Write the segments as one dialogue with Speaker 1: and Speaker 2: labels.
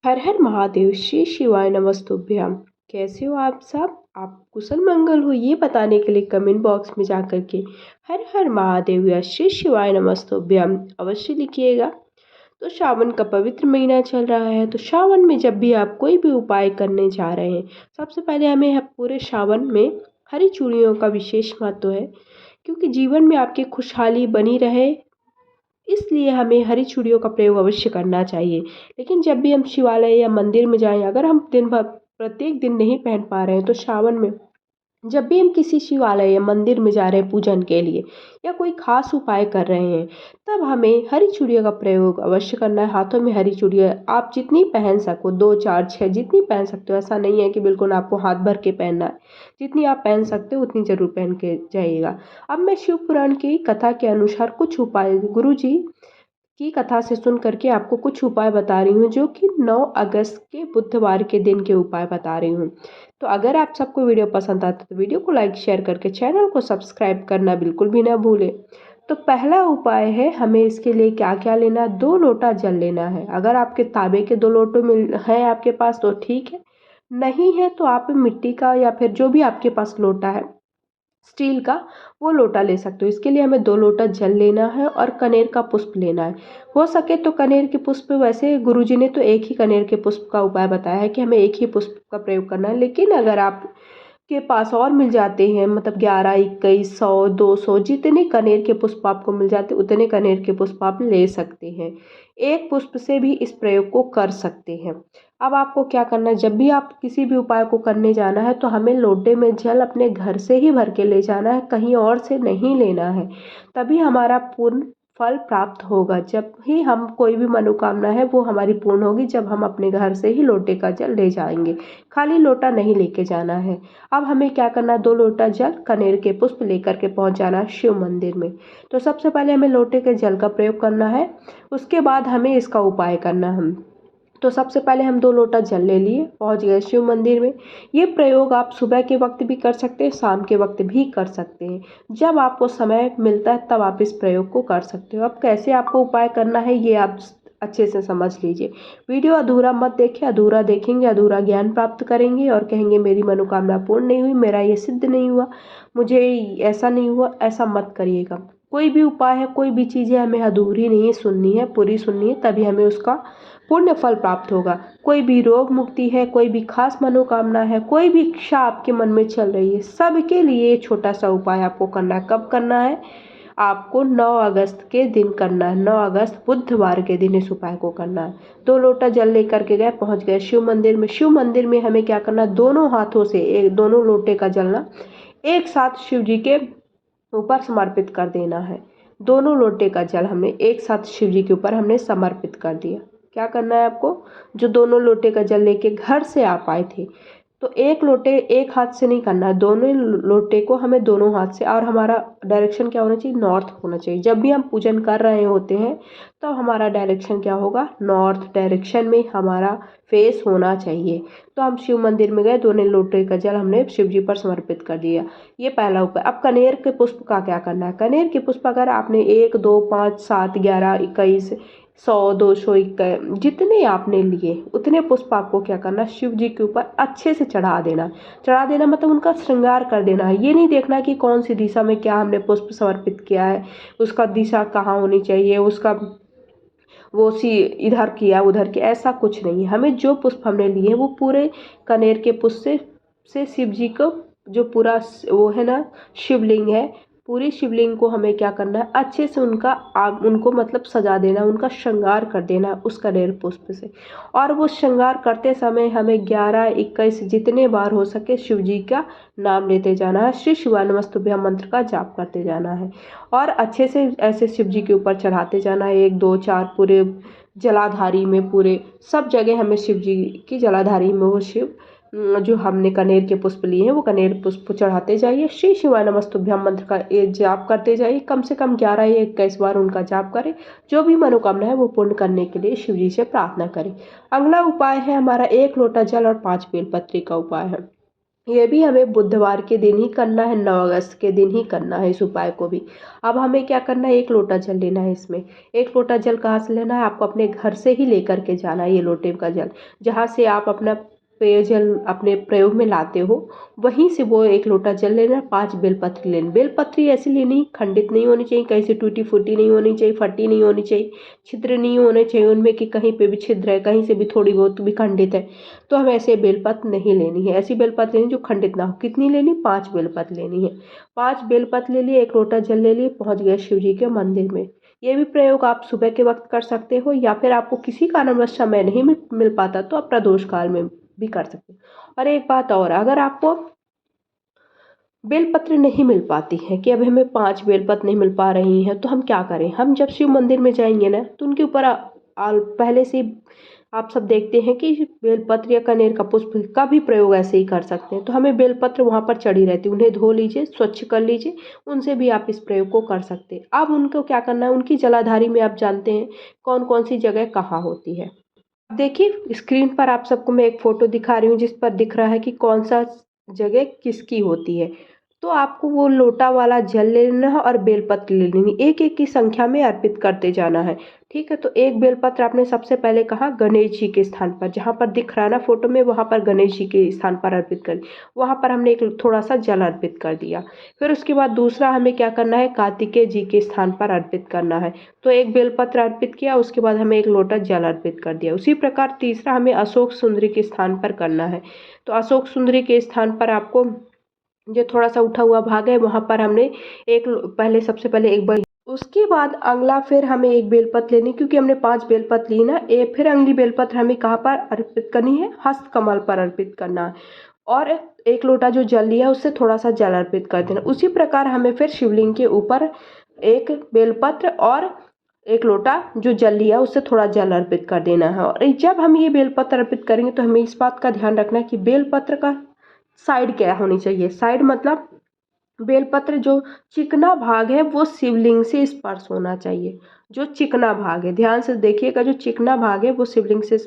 Speaker 1: हर हर महादेव, श्री शिवाय नमस्तुभ्यम। कैसे हो आप सब? आप कुशल मंगल हो, ये बताने के लिए कमेंट बॉक्स में जाकर के हर हर महादेव या श्री शिवाय नमस्तुभ्यम अवश्य लिखिएगा। तो श्रावण का पवित्र महीना चल रहा है, तो श्रावण में जब भी आप कोई भी उपाय करने जा रहे हैं, सबसे पहले हमें पूरे श्रावण में हरी चूड़ियों का विशेष महत्व है, क्योंकि जीवन में आपकी खुशहाली बनी रहे, इसलिए हमें हरी चूड़ियों का प्रयोग अवश्य करना चाहिए। लेकिन जब भी हम शिवालय या मंदिर में जाएं, अगर हम दिन भर प्रत्येक दिन नहीं पहन पा रहे हैं, तो श्रावण में जब भी हम किसी शिवालय या मंदिर में जा रहे हैं पूजन के लिए या कोई खास उपाय कर रहे हैं, तब हमें हरी चूड़ियों का प्रयोग अवश्य करना है। हाथों में हरी चूड़ियाँ आप जितनी पहन सको, 2 4 6 जितनी पहन सकते हो। ऐसा नहीं है कि बिल्कुल आपको हाथ भर के पहनना है, जितनी आप पहन सकते हो उतनी ज़रूर पहन के जाइएगा। अब मैं शिव पुराण की कथा के अनुसार कुछ उपाय गुरु जी की कथा से सुन करके आपको कुछ उपाय बता रही हूँ, जो कि 9 अगस्त के बुधवार के दिन के उपाय बता रही हूँ। तो अगर आप सबको वीडियो पसंद आता है तो वीडियो को लाइक शेयर करके चैनल को सब्सक्राइब करना बिल्कुल भी ना भूलें। तो पहला उपाय है, हमें इसके लिए क्या क्या लेना है। 2 लोटा जल लेना है। अगर आपके तांबे के 2 लोटे मिल हैं आपके पास तो ठीक है, नहीं है तो आप मिट्टी का या फिर जो भी आपके पास लोटा है स्टील का, वो लोटा ले सकते हो। इसके लिए हमें 2 लोटा जल लेना है और कनेर का पुष्प लेना है। हो सके तो कनेर के पुष्प, वैसे गुरुजी ने तो एक ही कनेर के पुष्प का उपाय बताया है कि हमें एक ही पुष्प का प्रयोग करना है, लेकिन अगर आप के पास और मिल जाते हैं, मतलब 11 21 100 200 जितने कनेर के पुष्प आपको मिल जाते उतने कनेर के पुष्प आप ले सकते हैं। एक पुष्प से भी इस प्रयोग को कर सकते हैं। अब आपको क्या करना है, जब भी आप किसी भी उपाय को करने जाना है तो हमें लोटे में जल अपने घर से ही भर के ले जाना है, कहीं और से नहीं लेना है। तभी हमारा पूर्ण फल प्राप्त होगा। जब ही हम कोई भी मनोकामना है वो हमारी पूर्ण होगी, जब हम अपने घर से ही लोटे का जल ले जाएंगे। खाली लोटा नहीं लेके जाना है। अब हमें क्या करना है, 2 लोटा जल कनेर के पुष्प लेकर के पहुंच जाना है शिव मंदिर में। तो सबसे पहले हमें लोटे के जल का प्रयोग करना है, उसके बाद हमें इसका उपाय करना है। तो सबसे पहले हम 2 लोटा जल ले लिए, पहुंच गए शिव मंदिर में। ये प्रयोग आप सुबह के वक्त भी कर सकते हैं, शाम के वक्त भी कर सकते हैं। जब आपको समय मिलता है तब आप इस प्रयोग को कर सकते हो। अब कैसे आपको उपाय करना है ये आप अच्छे से समझ लीजिए। वीडियो अधूरा मत देखें, अधूरा देखेंगे अधूरा ज्ञान प्राप्त करेंगे और कहेंगे मेरी मनोकामना पूर्ण नहीं हुई, मेरा ये सिद्ध नहीं हुआ, मुझे ऐसा नहीं हुआ। ऐसा मत करिएगा। कोई भी उपाय है, कोई भी चीज़ है, हमें अधूरी नहीं सुननी है, पूरी सुननी है, तभी हमें उसका पुण्य फल प्राप्त होगा। कोई भी रोग मुक्ति है, कोई भी खास मनोकामना है, कोई भी इच्छा आपके मन में चल रही है, सबके लिए ये छोटा सा उपाय आपको करना है। कब करना है? आपको 9 अगस्त के दिन करना है। 9 अगस्त बुधवार के दिन इस उपाय को करना है। 2 लोटा जल लेकर के गए, पहुंच गए शिव मंदिर में। शिव मंदिर में हमें क्या करना है, दोनों हाथों से दोनों लोटे का जलना एक साथ शिव जी के ऊपर समर्पित कर देना है। दोनों लोटे का जल हमने एक साथ शिव जी के ऊपर हमने समर्पित कर दिया। क्या करना है आपको, जो दोनों लोटे का जल लेके घर से आप आए थे, तो एक लोटे एक हाथ से नहीं करना है, दोनों लोटे को हमें दोनों हाथ से, और हमारा डायरेक्शन क्या होना चाहिए, नॉर्थ होना चाहिए। जब भी हम पूजन कर रहे होते हैं तो हमारा डायरेक्शन क्या होगा, नॉर्थ डायरेक्शन में हमारा फेस होना चाहिए। तो हम शिव मंदिर में गए, दोनों लोटे का जल हमने शिव जी पर समर्पित कर दिया। ये पहला उपाय। अब कनेर के पुष्प का क्या करना है। कनेर के पुष्प अगर आपने 1 2 5 7 11 21 100 200 जितने आपने लिए उतने पुष्प आपको क्या करना, शिव जी के ऊपर अच्छे से चढ़ा देना। चढ़ा देना मतलब उनका श्रृंगार कर देना है। ये नहीं देखना कि कौन सी दिशा में क्या हमने पुष्प समर्पित किया है, उसका दिशा कहाँ होनी चाहिए, उसका वो सी इधर किया उधर किया, ऐसा कुछ नहीं है। हमें जो पुष्प हमने लिए हैं वो पूरे कनेर के पुष्प से शिव जी को, जो पूरा वो है ना शिवलिंग है, पूरी शिवलिंग को हमें क्या करना है, अच्छे से उनको मतलब सजा देना, उनका श्रृंगार कर देना उस कनेर पुष्प से। और वो श्रृंगार करते समय हमें 11 21 जितने बार हो सके शिव जी का नाम लेते जाना है, श्री शिवाय नमस्तुभ्यम मंत्र का जाप करते जाना है और अच्छे से ऐसे शिव जी के ऊपर चढ़ाते जाना है। 1 2 4 पूरे जलाधारी में, पूरे सब जगह हमें शिव जी की जलाधारी में वो शिव जो हमने कनेर के पुष्प लिए हैं वो कनेर पुष्प चढ़ाते जाइए। श्री शिवाय नमस्तुभ्यम मंत्र का ये जाप करते जाइए। कम से कम 11 या 21 बार उनका जाप करें। जो भी मनोकामना है वो पूर्ण करने के लिए शिव जी से प्रार्थना करें। अगला उपाय है हमारा 1 लोटा जल और 5 बेलपत्री का उपाय है। ये भी हमें बुधवार के दिन ही करना है, 9 अगस्त के दिन ही करना है इस उपाय को भी। अब हमें क्या करना है, 1 लोटा जल लेना है इसमें। 1 लोटा जल कहाँ से लेना है, आपको अपने घर से ही लेकर के जाना है ये लोटे का जल। जहाँ से आप अपना पेयजल अपने प्रयोग में लाते हो, वहीं से वो 1 लोटा जल लेना है। 5 बेलपत्र लेनी, बेलपत्री ऐसी लेनी खंडित नहीं होनी चाहिए, कहीं से टूटी फूटी नहीं होनी चाहिए, फटी नहीं होनी चाहिए, छिद्र नहीं होने चाहिए उनमें कि कहीं पे भी छिद्र है, कहीं से भी थोड़ी बहुत भी खंडित है। तो हमें ऐसे बेलपत्र नहीं लेनी है, ऐसी बेलपत्र लेनी जो खंडित ना हो। कितनी लेनी, 5 बेलपत्र लेनी है। 5 बेलपत्र ले लिए, 1 लोटा जल ले लिए, पहुँच गए शिव जी के मंदिर में। ये भी प्रयोग आप सुबह के वक्त कर सकते हो, या फिर आपको किसी कारणवश समय नहीं मिल पाता तो आप प्रदोष काल में भी कर सकते हो। और एक बात और, अगर आपको बेलपत्र नहीं मिल पाती है कि अब हमें 5 बेलपत्र नहीं मिल पा रही हैं, तो हम क्या करें। हम जब शिव मंदिर में जाएंगे ना, तो उनके ऊपर पहले से आप सब देखते हैं कि बेलपत्र या कनेर का पुष्प का भी प्रयोग ऐसे ही कर सकते हैं। तो हमें बेलपत्र वहाँ पर चढ़ी रहती है, उन्हें धो लीजिए, स्वच्छ कर लीजिए, उनसे भी आप इस प्रयोग को कर सकते हैं। अब उनको क्या करना है, उनकी जलाधारी में आप जानते हैं कौन कौन सी जगह कहाँ होती है। अब देखिए स्क्रीन पर आप सबको मैं एक फ़ोटो दिखा रही हूँ, जिस पर दिख रहा है कि कौन सा जगह किसकी होती है। तो आपको वो लोटा वाला जल ले लेना है और बेलपत्र ले लेनी, एक एक की संख्या में अर्पित करते जाना है। ठीक है, तो एक बेलपत्र आपने सबसे पहले कहा गणेश जी के स्थान पर, जहाँ पर दिख रहा है ना फोटो में, वहाँ पर गणेश जी के स्थान पर अर्पित कर, वहाँ पर हमने एक थोड़ा सा जल अर्पित कर दिया। फिर उसके बाद दूसरा हमें क्या करना है, कार्तिकेय जी के स्थान पर अर्पित करना है। तो एक बेलपत्र अर्पित किया, उसके बाद हमें 1 लोटा जल अर्पित कर दिया। उसी प्रकार तीसरा हमें अशोक सुंदरी के स्थान पर करना है। तो अशोक सुंदरी के स्थान पर आपको जो थोड़ा सा उठा हुआ भाग है, वहाँ पर हमने पहले सबसे पहले एक बेल, उसके बाद अगला फिर हमें एक बेलपत्र लेनी, क्योंकि हमने 5 बेलपत्र ली ना, फिर अगली बेलपत्र हमें कहाँ पर अर्पित करनी है, हस्त कमल पर अर्पित करना है। और 1 लोटा जो जल लिया उससे थोड़ा सा जल अर्पित कर देना। उसी प्रकार हमें फिर शिवलिंग के ऊपर एक बेलपत्र और 1 लोटा जो जल लिया उससे थोड़ा जल अर्पित कर देना है। और जब हम ये बेलपत्र अर्पित करेंगे तो हमें इस बात का ध्यान रखना है कि बेलपत्र का साइड क्या होनी चाहिए। साइड मतलब बेलपत्र जो चिकना भाग है वो शिवलिंग से स्पर्श होना चाहिए। जो चिकना भाग है, ध्यान से देखिएगा, जो चिकना भाग है वो शिवलिंग से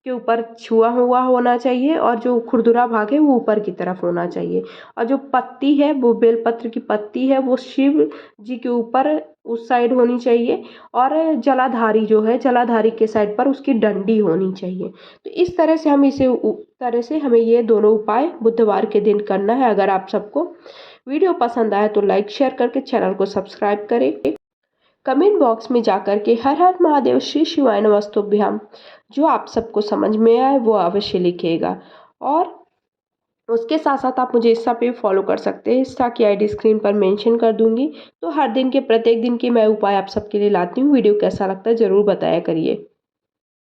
Speaker 1: के ऊपर छुआ हुआ होना चाहिए, और जो खुरदुरा भाग है वो ऊपर की तरफ होना चाहिए। और जो पत्ती है, वो बेलपत्र की पत्ती है, वो शिव जी के ऊपर उस साइड होनी चाहिए। और जलाधारी जो है, जलाधारी के साइड पर उसकी डंडी होनी चाहिए। तो इस तरह से हम हमें ये दोनों उपाय बुधवार के दिन करना है। अगर आप सबको वीडियो पसंद आए तो लाइक शेयर करके चैनल को सब्सक्राइब करें। कमेंट बॉक्स में जाकर के हर हर महादेव श्री शिवाय नमस्तुभ्याम जो आप सबको समझ में आए वो अवश्य लिखिएगा। और उसके साथ साथ आप मुझे इंस्टा पे फॉलो कर सकते हैं, इंस्टा की आईडी स्क्रीन पर मेंशन कर दूंगी। तो हर दिन के प्रत्येक दिन के मैं उपाय आप सबके लिए लाती हूँ। वीडियो कैसा लगता है ज़रूर बताया करिए।